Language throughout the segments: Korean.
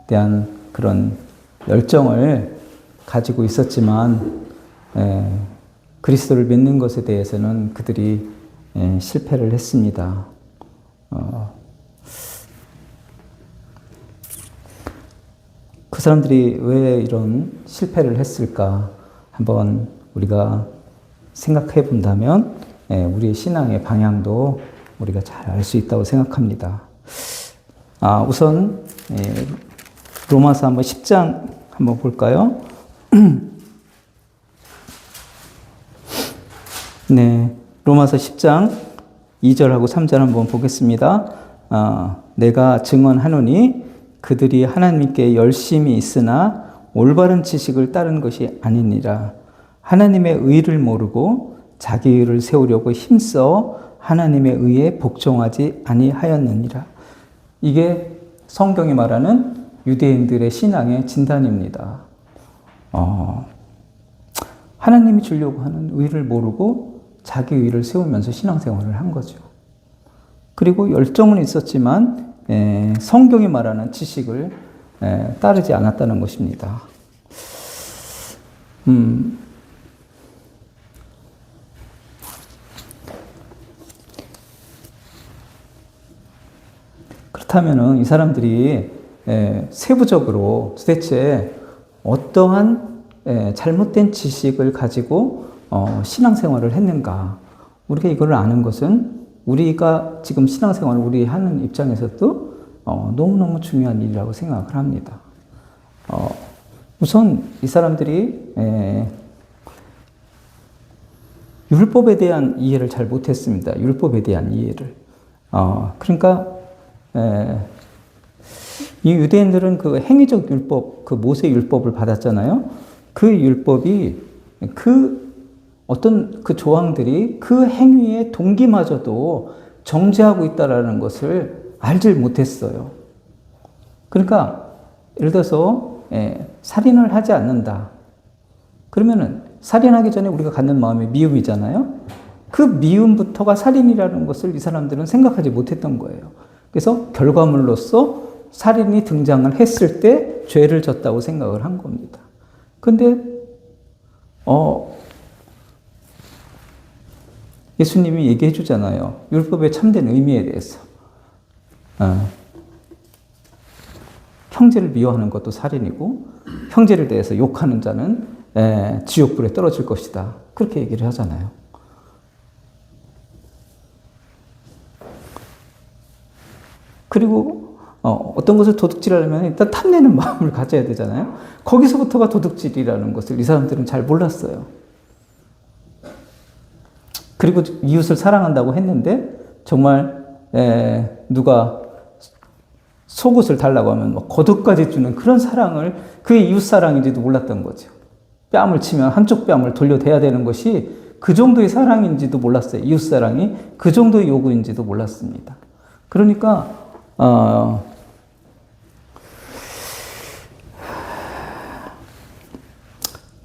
대한 그런 열정을 가지고 있었지만 그리스도를 믿는 것에 대해서는 그들이 실패를 했습니다. 그 사람들이 왜 이런 실패를 했을까 한번 우리가 생각해 본다면 우리의 신앙의 방향도 우리가 잘 알 수 있다고 생각합니다. 우선 로마서 한번 10장 한번 볼까요? 네, 로마서 10장 2절하고 3절 한번 보겠습니다. 내가 증언하노니 그들이 하나님께 열심히 있으나 올바른 지식을 따른 것이 아니니라. 하나님의 의를 모르고 자기 의를 세우려고 힘써 하나님의 의에 복종하지 아니하였느니라. 이게 성경이 말하는 유대인들의 신앙의 진단입니다. 하나님이 주려고 하는 의를 모르고 자기 의를 세우면서 신앙생활을 한 거죠. 그리고 열정은 있었지만 성경이 말하는 지식을 따르지 않았다는 것입니다. 그렇다면은 이 사람들이 세부적으로 도대체 어떠한 잘못된 지식을 가지고 신앙생활을 했는가? 우리가 이걸 아는 것은 우리가 지금 신앙생활을 우리 하는 입장에서도 너무너무 중요한 일이라고 생각을 합니다. 우선 이 사람들이 율법에 대한 이해를 잘 못했습니다. 율법에 대한 이해를. 그러니까 이 유대인들은 그 행위적 율법, 그 모세 율법을 받았잖아요. 그 율법이 어떤 그 조항들이 그 행위의 동기마저도 정죄하고 있다라는 것을 알질 못했어요. 그러니까 예를 들어서 살인을 하지 않는다. 그러면은 살인하기 전에 우리가 갖는 마음이 미움이잖아요. 그 미움부터가 살인이라는 것을 이 사람들은 생각하지 못했던 거예요. 그래서 결과물로서 살인이 등장을 했을 때 죄를 졌다고 생각을 한 겁니다. 근데 예수님이 얘기해 주잖아요. 율법의 참된 의미에 대해서. 형제를 미워하는 것도 살인이고 형제를 대해서 욕하는 자는 지옥불에 떨어질 것이다. 그렇게 얘기를 하잖아요. 그리고 어떤 것을 도둑질하려면 일단 탐내는 마음을 가져야 되잖아요. 거기서부터가 도둑질이라는 것을 이 사람들은 잘 몰랐어요. 그리고 이웃을 사랑한다고 했는데 정말 누가 속옷을 달라고 하면 막 겉옷까지 주는 그런 사랑을 그게 이웃 사랑인지도 몰랐던 거죠. 뺨을 치면 한쪽 뺨을 돌려대야 되는 것이 그 정도의 사랑인지도 몰랐어요. 이웃 사랑이 그 정도의 요구인지도 몰랐습니다. 그러니까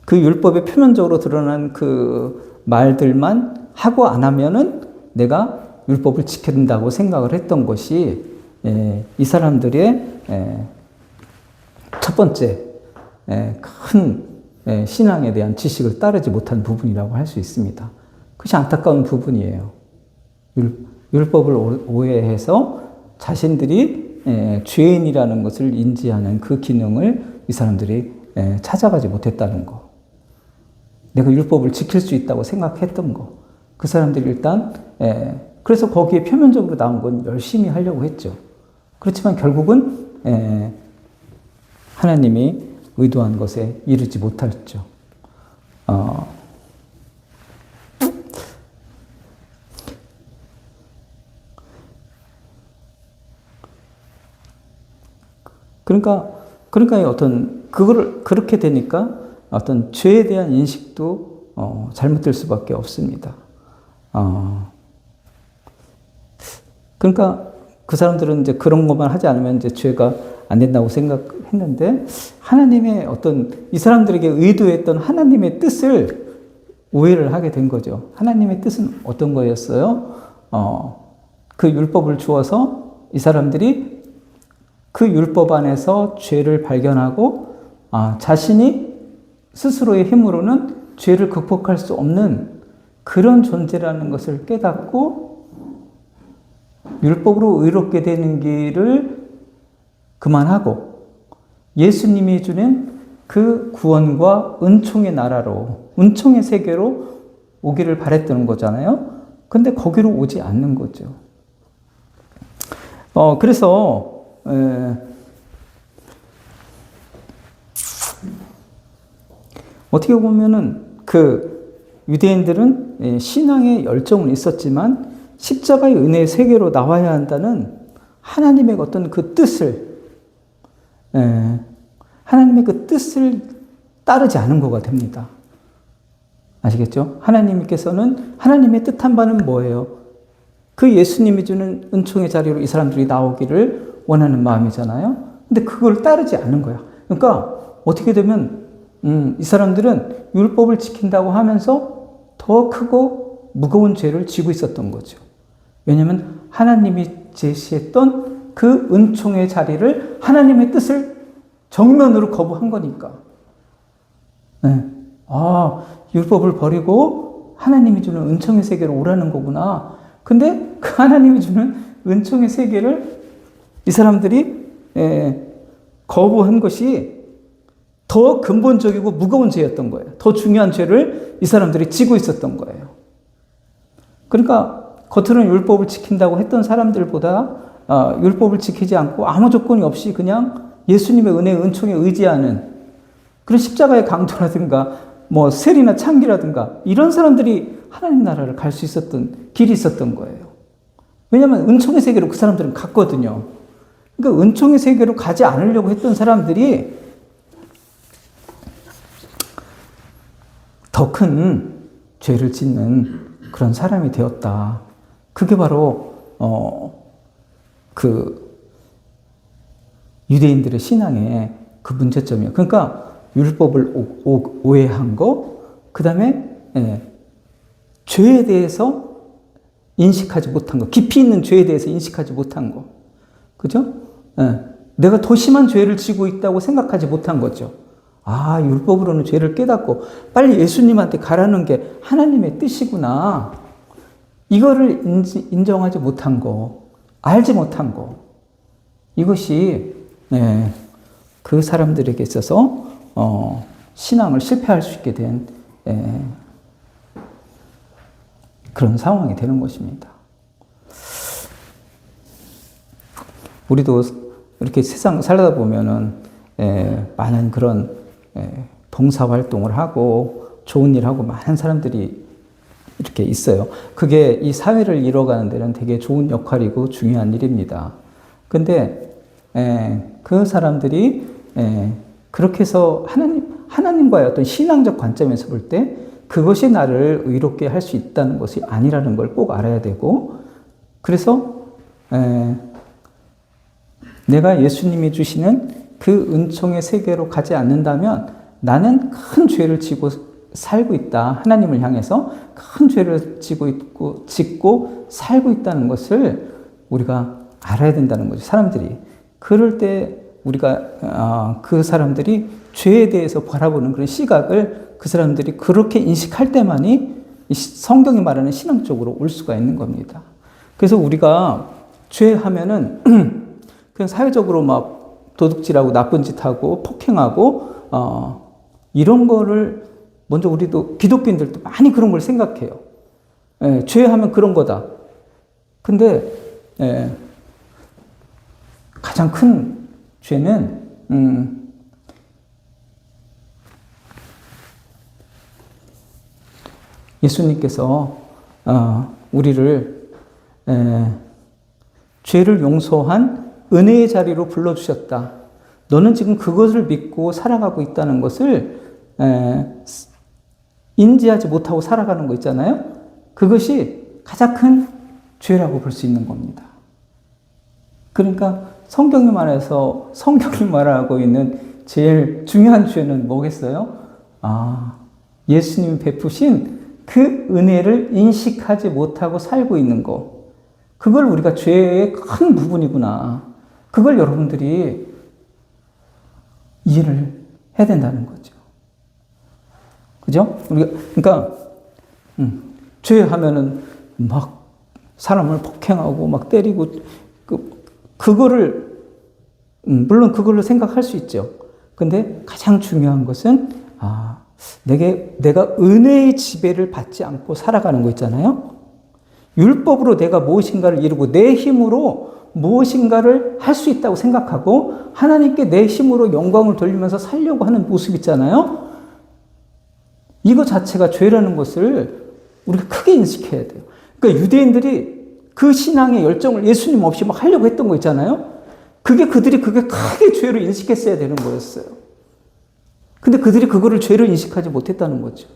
그 율법에 표면적으로 드러난 그 말들만 하고 안 하면은 내가 율법을 지킨다고 생각을 했던 것이 이 사람들의 첫 번째 큰 신앙에 대한 지식을 따르지 못한 부분이라고 할 수 있습니다. 그것이 안타까운 부분이에요. 율법을 오해해서 자신들이 죄인이라는 것을 인지하는 그 기능을 이 사람들이 찾아가지 못했다는 거. 내가 율법을 지킬 수 있다고 생각했던 거. 그 사람들이 일단 그래서 거기에 표면적으로 나온 건 열심히 하려고 했죠. 그렇지만 결국은 하나님이 의도한 것에 이르지 못했죠. 그러니까 그거를 그렇게 되니까 어떤 죄에 대한 인식도 잘못될 수밖에 없습니다. 그러니까 그 사람들은 이제 그런 것만 하지 않으면 이제 죄가 안 된다고 생각했는데 하나님의 이 사람들에게 의도했던 하나님의 뜻을 오해를 하게 된 거죠. 하나님의 뜻은 어떤 거였어요? 그 율법을 주어서 이 사람들이 그 율법 안에서 죄를 발견하고 자신이 스스로의 힘으로는 죄를 극복할 수 없는 그런 존재라는 것을 깨닫고 율법으로 의롭게 되는 길을 그만하고 예수님이 주는 그 구원과 은총의 나라로, 은총의 세계로 오기를 바랬던 거잖아요. 근데 거기로 오지 않는 거죠. 그래서 어떻게 보면은 그 유대인들은 신앙의 열정은 있었지만 십자가의 은혜의 세계로 나와야 한다는 하나님의 어떤 그 뜻을, 하나님의 그 뜻을 따르지 않은 거가 됩니다. 아시겠죠? 하나님께서는 하나님의 뜻한 바는 뭐예요? 그 예수님이 주는 은총의 자리로 이 사람들이 나오기를 원하는 마음이잖아요. 근데 그걸 따르지 않는 거야. 그러니까 어떻게 되면 이 사람들은 율법을 지킨다고 하면서 더 크고 무거운 죄를 지고 있었던 거죠. 왜냐하면 하나님이 제시했던 그 은총의 자리를 하나님의 뜻을 정면으로 거부한 거니까. 율법을 버리고 하나님이 주는 은총의 세계로 오라는 거구나. 근데 그 하나님이 주는 은총의 세계를 이 사람들이 거부한 것이 더 근본적이고 무거운 죄였던 거예요. 더 중요한 죄를 이 사람들이 지고 있었던 거예요. 그러니까 겉으로는 율법을 지킨다고 했던 사람들보다 율법을 지키지 않고 아무 조건이 없이 그냥 예수님의 은혜, 은총에 의지하는 그런 십자가의 강도라든가 뭐 셀이나 창기라든가 이런 사람들이 하나님 나라를 갈 수 있었던 길이 있었던 거예요. 왜냐하면 은총의 세계로 그 사람들은 갔거든요. 그러니까 은총의 세계로 가지 않으려고 했던 사람들이 더 큰 죄를 짓는 그런 사람이 되었다. 그게 바로 그 유대인들의 신앙의 그 문제점이에요. 그러니까 율법을 오해한 거, 그 다음에 죄에 대해서 인식하지 못한 거, 깊이 있는 죄에 대해서 인식하지 못한 거, 그죠? 내가 더 심한 죄를 지고 있다고 생각하지 못한 거죠. 율법으로는 죄를 깨닫고 빨리 예수님한테 가라는 게 하나님의 뜻이구나. 이거를 인정하지 못한 거, 알지 못한 거, 이것이 그 사람들에게 있어서 신앙을 실패할 수 있게 된 그런 상황이 되는 것입니다. 우리도 이렇게 세상 살다 보면은 많은 그런 봉사활동을 하고 좋은 일 하고 많은 사람들이 이렇게 있어요. 그게 이 사회를 이뤄가는 데는 되게 좋은 역할이고 중요한 일입니다. 근데 그 사람들이 그렇게 해서 하나님과의 어떤 신앙적 관점에서 볼 때 그것이 나를 의롭게 할 수 있다는 것이 아니라는 걸 꼭 알아야 되고, 그래서 내가 예수님이 주시는 그 은총의 세계로 가지 않는다면 나는 큰 죄를 지고 살고 있다. 하나님을 향해서 큰 죄를 짓고 살고 있다는 것을 우리가 알아야 된다는 거죠. 사람들이. 그럴 때 우리가 그 사람들이 죄에 대해서 바라보는 그런 시각을 그 사람들이 그렇게 인식할 때만이 성경이 말하는 신앙적으로 올 수가 있는 겁니다. 그래서 우리가 죄하면은 그냥 사회적으로 막 도둑질하고 나쁜 짓하고 폭행하고 이런 거를 먼저 우리도 기독교인들도 많이 그런 걸 생각해요. 죄하면 그런 거다. 근데 가장 큰 죄는 예수님께서 우리를 죄를 용서한 은혜의 자리로 불러주셨다. 너는 지금 그것을 믿고 살아가고 있다는 것을 인지하지 못하고 살아가는 거 있잖아요. 그것이 가장 큰 죄라고 볼 수 있는 겁니다. 그러니까 성경이 말하고 있는 제일 중요한 죄는 뭐겠어요? 예수님이 베푸신 그 은혜를 인식하지 못하고 살고 있는 거. 그걸 우리가 죄의 큰 부분이구나. 그걸 여러분들이 이해를 해야 된다는 거죠. 그죠? 그러니까 죄하면은 막 사람을 폭행하고 막 때리고 그거를 물론 그걸로 생각할 수 있죠. 근데 가장 중요한 것은 내가 은혜의 지배를 받지 않고 살아가는 거 있잖아요. 율법으로 내가 무엇인가를 이루고 내 힘으로 무엇인가를 할 수 있다고 생각하고 하나님께 내 힘으로 영광을 돌리면서 살려고 하는 모습 있잖아요. 이거 자체가 죄라는 것을 우리가 크게 인식해야 돼요. 그러니까 유대인들이 그 신앙의 열정을 예수님 없이 막 하려고 했던 거 있잖아요. 그들이 크게 죄로 인식했어야 되는 거였어요. 근데 그들이 그거를 죄로 인식하지 못했다는 거죠.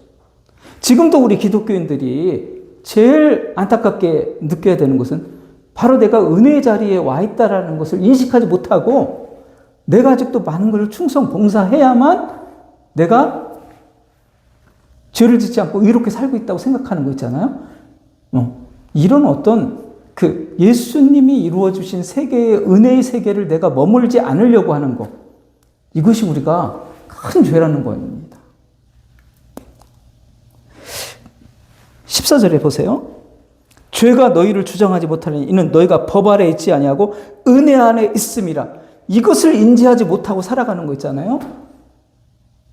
지금도 우리 기독교인들이 제일 안타깝게 느껴야 되는 것은 바로 내가 은혜의 자리에 와 있다라는 것을 인식하지 못하고 내가 아직도 많은 것을 충성 봉사해야만 내가 죄를 짓지 않고 이렇게 살고 있다고 생각하는 거 있잖아요. 이런 어떤 예수님이 이루어 주신 세계의 은혜의 세계를 내가 머물지 않으려고 하는 것, 이것이 우리가 큰 죄라는 겁니다. 14절에 보세요. 죄가 너희를 주장하지 못하니 이는 너희가 법 아래 있지 아니하고 은혜 안에 있음이라. 이것을 인지하지 못하고 살아가는 거 있잖아요.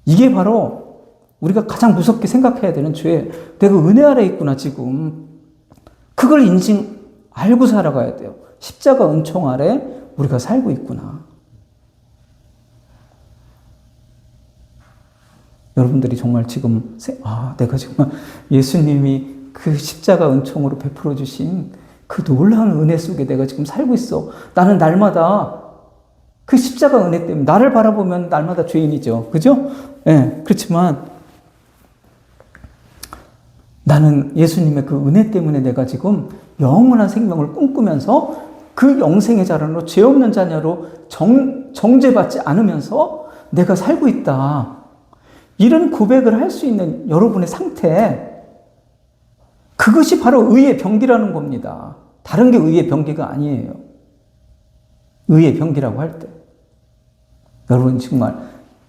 이게 바로 우리가 가장 무섭게 생각해야 되는 죄. 내가 은혜 아래 있구나 지금. 그걸 알고 살아가야 돼요. 십자가 은총 아래 우리가 살고 있구나. 여러분들이 정말 지금 내가 정말 예수님이 그 십자가 은총으로 베풀어 주신 그 놀라운 은혜 속에 내가 지금 살고 있어. 나는 날마다 그 십자가 은혜 때문에 나를 바라보면 날마다 죄인이죠. 그죠? 네, 그렇지만 나는 예수님의 그 은혜 때문에 내가 지금 영원한 생명을 꿈꾸면서 그 영생의 자손으로 죄 없는 자녀로 정죄받지 않으면서 내가 살고 있다. 이런 고백을 할 수 있는 여러분의 상태, 그것이 바로 의의 병기라는 겁니다. 다른 게 의의 병기가 아니에요. 의의 병기라고 할 때. 여러분 정말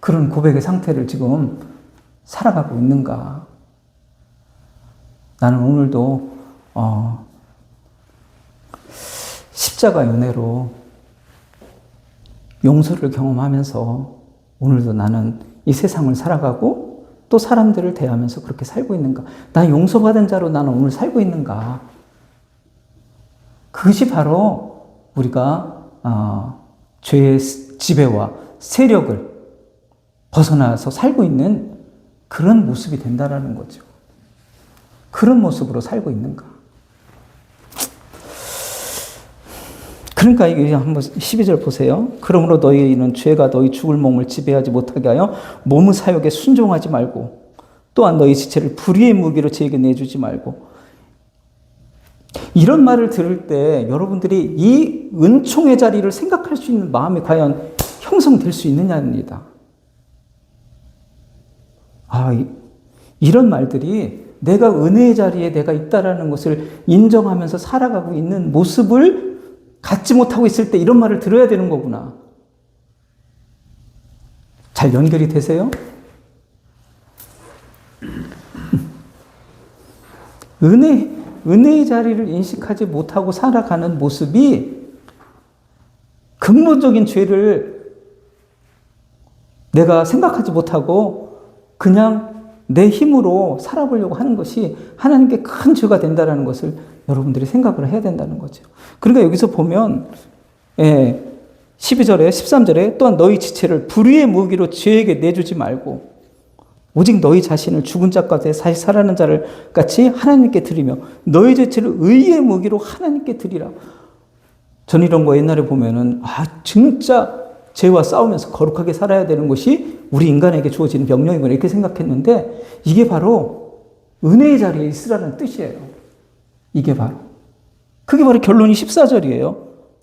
그런 고백의 상태를 지금 살아가고 있는가? 나는 오늘도 십자가의 은혜로 용서를 경험하면서 오늘도 나는 이 세상을 살아가고 또 사람들을 대하면서 그렇게 살고 있는가? 난 용서받은 자로 나는 오늘 살고 있는가? 그것이 바로 우리가 죄의 지배와 세력을 벗어나서 살고 있는 그런 모습이 된다라는 거죠. 그런 모습으로 살고 있는가? 그러니까 이게 한번 12절 보세요. 그러므로 너희는 죄가 너희 죽을 몸을 지배하지 못하게 하여 몸의 사욕에 순종하지 말고 또한 너희 지체를 불의의 무기로 죄에게 내주지 말고. 이런 말을 들을 때 여러분들이 이 은총의 자리를 생각할 수 있는 마음이 과연 형성될 수 있느냐입니다. 이런 말들이 내가 은혜의 자리에 내가 있다라는 것을 인정하면서 살아가고 있는 모습을 갖지 못하고 있을 때 이런 말을 들어야 되는 거구나. 잘 연결이 되세요? 은혜의 자리를 인식하지 못하고 살아가는 모습이 근본적인 죄를 내가 생각하지 못하고 그냥 내 힘으로 살아보려고 하는 것이 하나님께 큰 죄가 된다는 것을 여러분들이 생각을 해야 된다는 거죠. 그러니까 여기서 보면 12절에 13절에 또한 너희 지체를 불의의 무기로 죄에게 내주지 말고 오직 너희 자신을 죽은 자 가운데 다시 살아나는 자를 같이 하나님께 드리며 너희 지체를 의의 무기로 하나님께 드리라. 저는 이런 거 옛날에 보면은 진짜 죄와 싸우면서 거룩하게 살아야 되는 것이 우리 인간에게 주어지는 명령이구나 이렇게 생각했는데 이게 바로 은혜의 자리에 있으라는 뜻이에요. 그게 바로 결론이 14절이에요.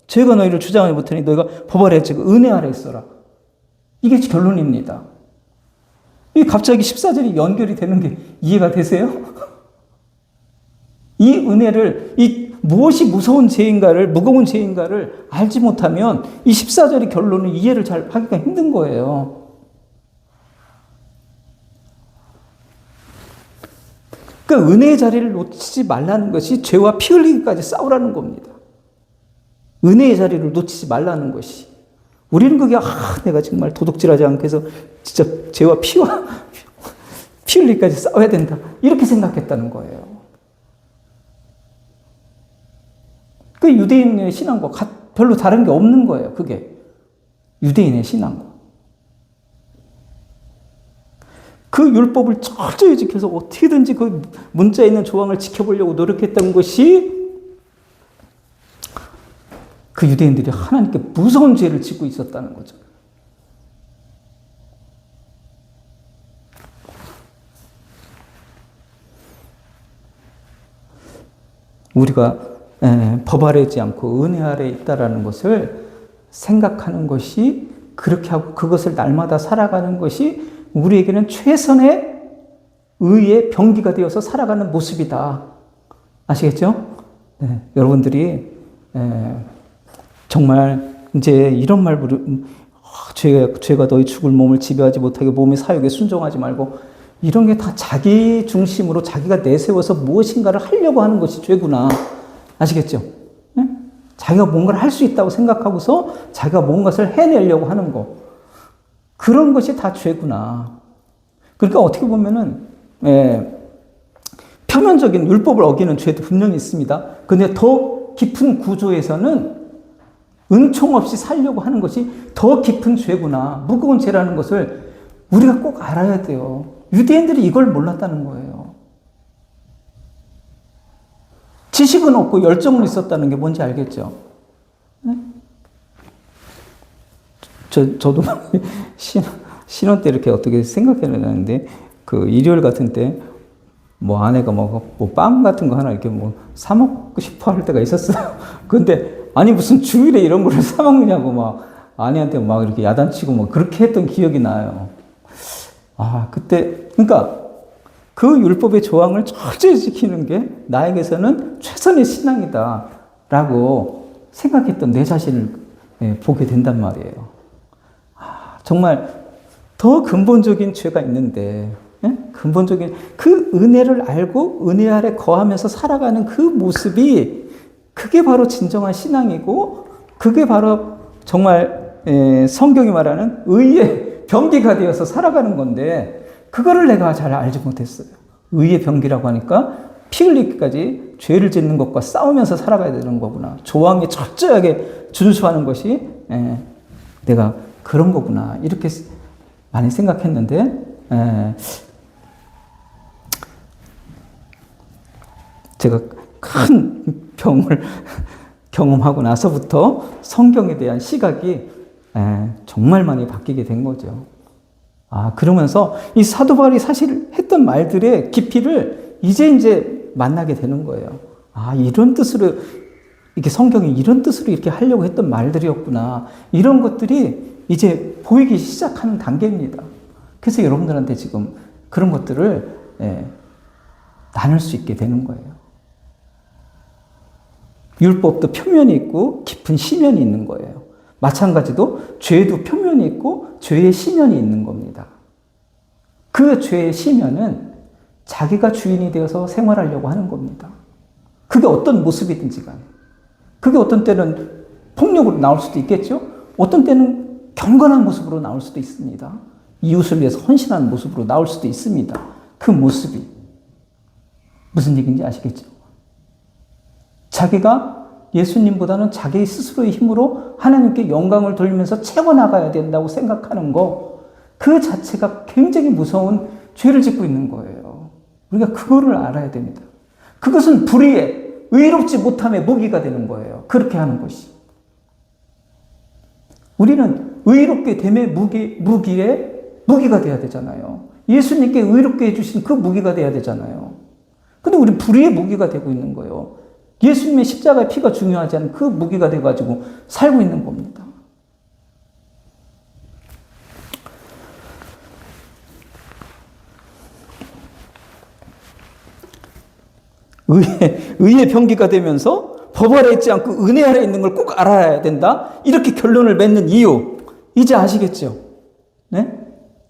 죄가 너희를 주장하지 못하니 너희가 법 아래 있고 은혜 아래 있어라. 이게 결론입니다. 이 갑자기 14절이 연결이 되는 게 이해가 되세요? 이 은혜를 이 무엇이 무서운 죄인가를, 무거운 죄인가를 알지 못하면 이 14절의 결론은 이해를 잘 하기가 힘든 거예요. 그러니까 은혜의 자리를 놓치지 말라는 것이 죄와 피 흘리기까지 싸우라는 겁니다. 은혜의 자리를 놓치지 말라는 것이. 우리는 그게 내가 정말 도둑질하지 않게 해서 진짜 죄와 피 흘리기까지 싸워야 된다. 이렇게 생각했다는 거예요. 그 유대인의 신앙과 별로 다른 게 없는 거예요. 그게 유대인의 신앙과. 그 율법을 철저히 지켜서 어떻게든지 그 문자에 있는 조항을 지켜보려고 노력했던 것이 그 유대인들이 하나님께 무서운 죄를 짓고 있었다는 거죠. 우리가 법 아래지 않고 은혜 아래에 있다라는 것을 생각하는 것이, 그렇게 하고 그것을 날마다 살아가는 것이 우리에게는 최선의 의의 병기가 되어서 살아가는 모습이다. 아시겠죠? 여러분들이 정말 이제 이런 말 죄가 너희 죽을 몸을 지배하지 못하게 몸의 사욕에 순종하지 말고, 이런 게 다 자기 중심으로 자기가 내세워서 무엇인가를 하려고 하는 것이 죄구나. 아시겠죠? 네? 자기가 뭔가를 할 수 있다고 생각하고서 자기가 뭔가를 해내려고 하는 거. 그런 것이 다 죄구나. 그러니까 어떻게 보면은, 표면적인 율법을 어기는 죄도 분명히 있습니다. 근데 더 깊은 구조에서는 은총 없이 살려고 하는 것이 더 깊은 죄구나. 무거운 죄라는 것을 우리가 꼭 알아야 돼요. 유대인들이 이걸 몰랐다는 거예요. 지식은 없고 열정은 있었다는 게 뭔지 알겠죠? 네? 저도 신혼 때 이렇게 어떻게 생각해내는데, 그 일요일 같은 때, 뭐 아내가 빵 같은 거 하나 이렇게 사먹고 싶어 할 때가 있었어요. 근데, 아니, 무슨 주일에 이런 거를 사먹느냐고 아내한테 이렇게 야단치고 그렇게 했던 기억이 나요. 그때, 그러니까, 그 율법의 조항을 철저히 지키는 게 나에게서는 최선의 신앙이다 라고 생각했던 내 자신을 보게 된단 말이에요. 정말 더 근본적인 죄가 있는데, 근본적인 그 은혜를 알고 은혜 아래 거하면서 살아가는 그 모습이, 그게 바로 진정한 신앙이고, 그게 바로 정말 성경이 말하는 의의 병기가 되어서 살아가는 건데, 그거를 내가 잘 알지 못했어요. 의의 병기라고 하니까 피 흘리기까지 죄를 짓는 것과 싸우면서 살아가야 되는 거구나. 조항에 철저하게 준수하는 것이 내가 그런 거구나. 이렇게 많이 생각했는데, 제가 큰 병을 경험하고 나서부터 성경에 대한 시각이 정말 많이 바뀌게 된 거죠. 그러면서 이 사도 바울이 사실 했던 말들의 깊이를 이제 만나게 되는 거예요. 이런 뜻으로, 이렇게 성경이 이런 뜻으로 이렇게 하려고 했던 말들이었구나. 이런 것들이 이제 보이기 시작하는 단계입니다. 그래서 여러분들한테 지금 그런 것들을 나눌 수 있게 되는 거예요. 율법도 표면이 있고 깊은 시면이 있는 거예요. 마찬가지로 죄도 표면이 있고 죄의 시면이 있는 겁니다. 그 죄의 시면은 자기가 주인이 되어서 생활하려고 하는 겁니다. 그게 어떤 모습이든지 간에. 그게 어떤 때는 폭력으로 나올 수도 있겠죠? 어떤 때는 경건한 모습으로 나올 수도 있습니다. 이웃을 위해서 헌신하는 모습으로 나올 수도 있습니다. 그 모습이. 무슨 얘기인지 아시겠죠? 자기가 예수님보다는 자기 스스로의 힘으로 하나님께 영광을 돌리면서 채워나가야 된다고 생각하는 거, 그 자체가 굉장히 무서운 죄를 짓고 있는 거예요. 우리가 그거를 알아야 됩니다. 그것은 불의에, 의롭지 못함의 무기가 되는 거예요. 그렇게 하는 것이. 우리는 의롭게 됨의 무기가 돼야 되잖아요. 예수님께 의롭게 해주신 그 무기가 돼야 되잖아요. 근데 우리 불의의 무기가 되고 있는 거예요. 예수님의 십자가의 피가 중요하지 않은 그 무기가 돼가지고 살고 있는 겁니다. 의의 병기가 되면서 법 아래 있지 않고 은혜 아래 있는 걸 꼭 알아야 된다. 이렇게 결론을 맺는 이유 이제 아시겠죠? 네?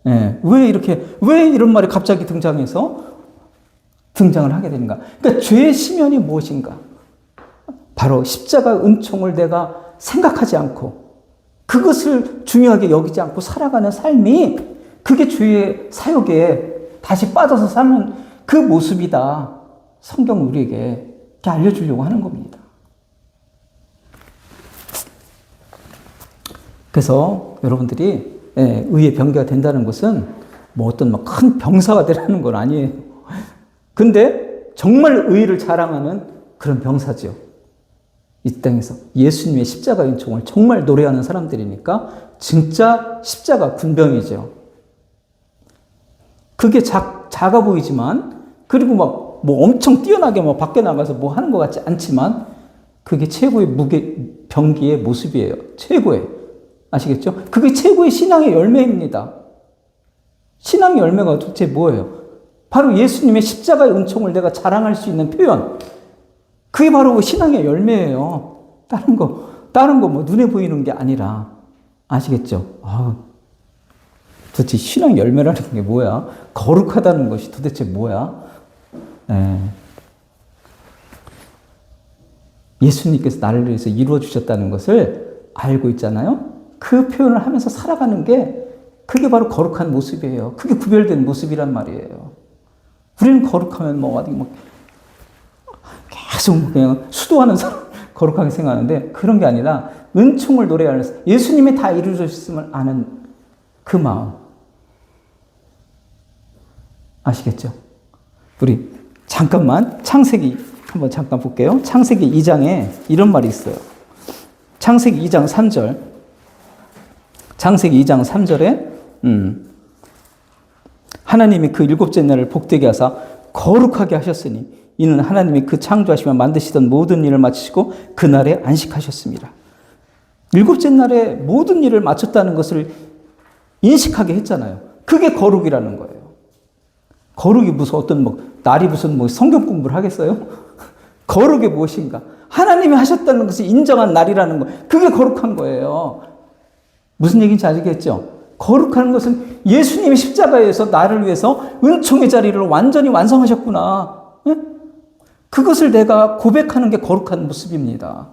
네. 왜 이런 말이 갑자기 등장을 하게 되는가? 그러니까 죄의 심연이 무엇인가? 바로 십자가 은총을 내가 생각하지 않고 그것을 중요하게 여기지 않고 살아가는 삶이 그게 죄의 사욕에 다시 빠져서 사는 그 모습이다. 성경 우리에게 이렇게 알려주려고 하는 겁니다. 그래서 여러분들이 의의 병기가 된다는 것은 뭐 어떤 큰 병사가 되라는 건 아니에요. 근데 정말 의의를 자랑하는 그런 병사죠. 이 땅에서 예수님의 십자가 은총을 정말 노래하는 사람들이니까 진짜 십자가 군병이죠. 그게 작아 보이지만 그리고 뭐 엄청 뛰어나게 밖에 나가서 뭐 하는 것 같지 않지만 그게 최고의 병기의 모습이에요. 최고의. 아시겠죠? 그게 최고의 신앙의 열매입니다. 신앙의 열매가 도대체 뭐예요? 바로 예수님의 십자가의 은총을 내가 자랑할 수 있는 표현. 그게 바로 신앙의 열매예요. 다른 거 뭐 눈에 보이는 게 아니라. 아시겠죠? 도대체 신앙의 열매라는 게 뭐야? 거룩하다는 것이 도대체 뭐야? 예수님께서 나를 위해서 이루어 주셨다는 것을 알고 있잖아요. 그 표현을 하면서 살아가는 게 그게 바로 거룩한 모습이에요. 그게 구별된 모습이란 말이에요. 우리는 거룩하면 계속 그냥 수도하는 사람 거룩하게 생각하는데 그런 게 아니라 은총을 노래하면서 예수님이 다 이루어졌음을 아는 그 마음. 아시겠죠? 우리 잠깐만 창세기 한번 잠깐 볼게요. 창세기 2장에 이런 말이 있어요. 창세기 2장 3절. 창세기 2장 3절에 하나님이 그 일곱째 날을 복되게 하사 거룩하게 하셨으니 이는 하나님이 그 창조하시며 만드시던 모든 일을 마치시고 그날에 안식하셨습니다. 일곱째 날에 모든 일을 마쳤다는 것을 인식하게 했잖아요. 그게 거룩이라는 거예요. 거룩이 무슨 날이 무슨 성경 공부를 하겠어요? 거룩이 무엇인가? 하나님이 하셨다는 것을 인정한 날이라는 거. 그게 거룩한 거예요. 무슨 얘기인지 아시겠죠? 거룩한 것은 예수님이 십자가에서 나를 위해서 은총의 자리를 완전히 완성하셨구나. 네? 그것을 내가 고백하는 게 거룩한 모습입니다.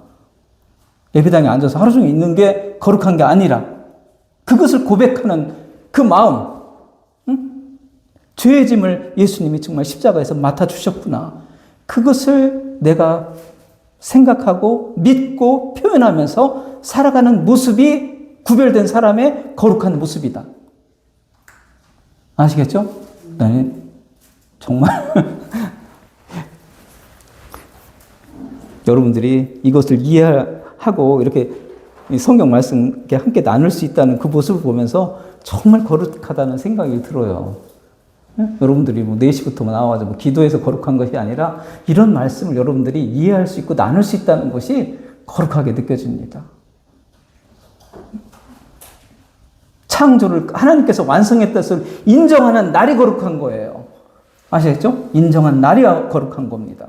예배당에 앉아서 하루 종일 있는 게 거룩한 게 아니라 그것을 고백하는 그 마음. 죄의 짐을 예수님이 정말 십자가에서 맡아주셨구나. 그것을 내가 생각하고 믿고 표현하면서 살아가는 모습이 구별된 사람의 거룩한 모습이다. 아시겠죠? 네. 정말 여러분들이 이것을 이해하고 이렇게 성경 말씀 함께 나눌 수 있다는 그 모습을 보면서 정말 거룩하다는 생각이 들어요. 네? 여러분들이 4시부터 나와가지고 기도해서 거룩한 것이 아니라 이런 말씀을 여러분들이 이해할 수 있고 나눌 수 있다는 것이 거룩하게 느껴집니다. 창조를 하나님께서 완성했다는 것을 인정하는 날이 거룩한 거예요. 아시겠죠? 인정한 날이 거룩한 겁니다.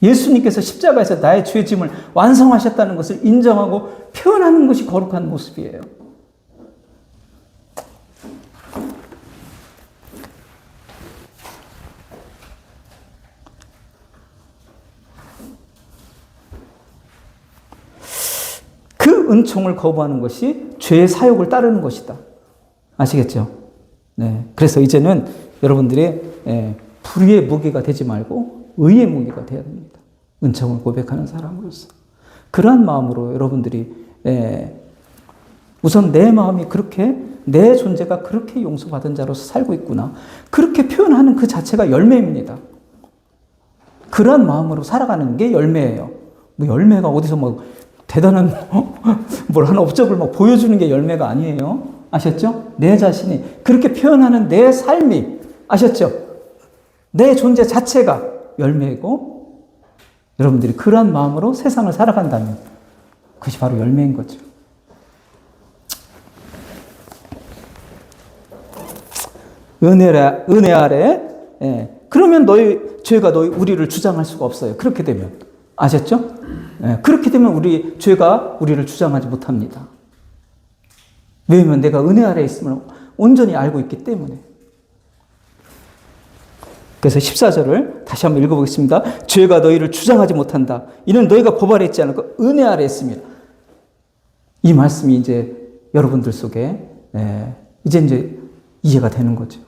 예수님께서 십자가에서 나의 죄 짐을 완성하셨다는 것을 인정하고 표현하는 것이 거룩한 모습이에요. 그 은총을 거부하는 것이 죄의 사욕을 따르는 것이다. 아시겠죠? 네. 그래서 이제는 여러분들이 불의의 무기가 되지 말고 의의 무기가 되어야 됩니다. 은총을 고백하는 사람으로서. 그러한 마음으로 여러분들이 우선 내 마음이 그렇게 내 존재가 그렇게 용서받은 자로서 살고 있구나. 그렇게 표현하는 그 자체가 열매입니다. 그러한 마음으로 살아가는 게 열매예요. 열매가 어디서 대단한 하나 업적을 보여주는 게 열매가 아니에요. 아셨죠? 내 자신이 그렇게 표현하는 내 삶이 아셨죠? 내 존재 자체가 열매이고 여러분들이 그러한 마음으로 세상을 살아간다면 그것이 바로 열매인 거죠. 은혜 아래 그러면 너희 죄가 우리를 주장할 수가 없어요. 그렇게 되면 아셨죠? 예, 그렇게 되면 죄가 우리를 주장하지 못합니다. 왜냐하면 내가 은혜 아래에 있음을 온전히 알고 있기 때문에. 그래서 14절을 다시 한번 읽어보겠습니다. 죄가 너희를 주장하지 못한다. 이는 너희가 법 아래 있지 않고 은혜 아래 있습니다. 이 말씀이 이제 여러분들 속에 이제 이해가 되는 거죠.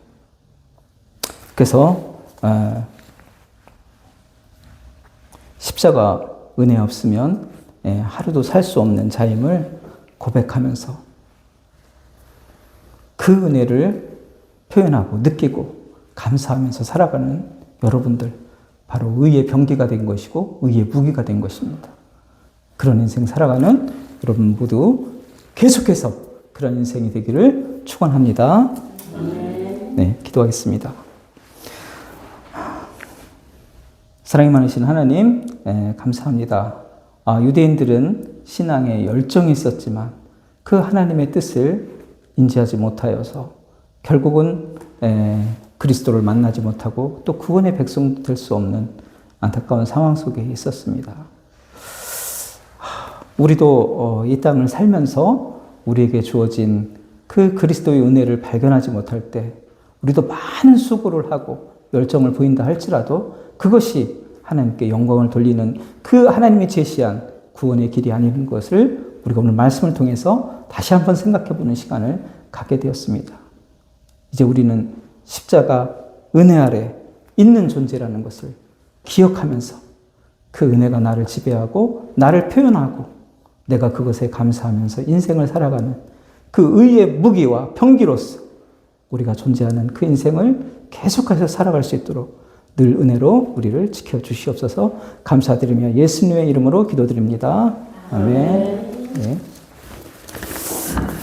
그래서 십자가 은혜 없으면 하루도 살 수 없는 자임을 고백하면서 그 은혜를 표현하고 느끼고 감사하면서 살아가는 여러분들, 바로 의의 병기가 된 것이고 의의 무기가 된 것입니다. 그런 인생 살아가는 여러분 모두 계속해서 그런 인생이 되기를 축원합니다. 네, 기도하겠습니다. 사랑이 많으신 하나님, 감사합니다. 유대인들은 신앙에 열정이 있었지만 그 하나님의 뜻을 인지하지 못하여서 결국은 그리스도를 만나지 못하고 또 구원의 백성 될 수 없는 안타까운 상황 속에 있었습니다. 우리도 이 땅을 살면서 우리에게 주어진 그 그리스도의 은혜를 발견하지 못할 때 우리도 많은 수고를 하고 열정을 보인다 할지라도 그것이 하나님께 영광을 돌리는 그 하나님이 제시한 구원의 길이 아닌 것을 우리가 오늘 말씀을 통해서 다시 한번 생각해보는 시간을 갖게 되었습니다. 이제 우리는 십자가 은혜 아래 있는 존재라는 것을 기억하면서 그 은혜가 나를 지배하고 나를 표현하고 내가 그것에 감사하면서 인생을 살아가는 그 의의 무기와 병기로서 우리가 존재하는 그 인생을 계속해서 살아갈 수 있도록 늘 은혜로 우리를 지켜주시옵소서. 감사드리며 예수님의 이름으로 기도드립니다. 아멘. 네.